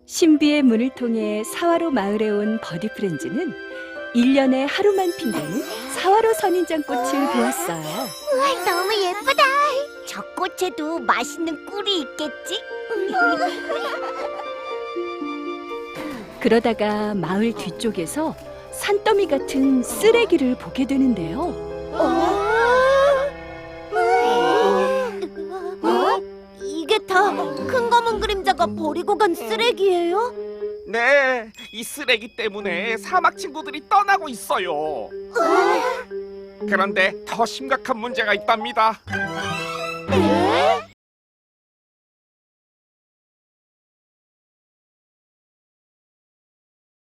신비의 문을 통해 사화로 마을에 온 버디 프렌즈는 1년에 하루만 핀다는 사화로 선인장꽃을 보았어요. 우와, 너무 예쁘다. 저 꽃에도 맛있는 꿀이 있겠지? 그러다가 마을 뒤쪽에서 산더미 같은 쓰레기를 보게 되는데요. 이게 다 큰 검은 그림자가 버리고 간 쓰레기예요? 네, 이 쓰레기 때문에 사막 친구들이 떠나고 있어요. 그런데 더 심각한 문제가 있답니다. 네?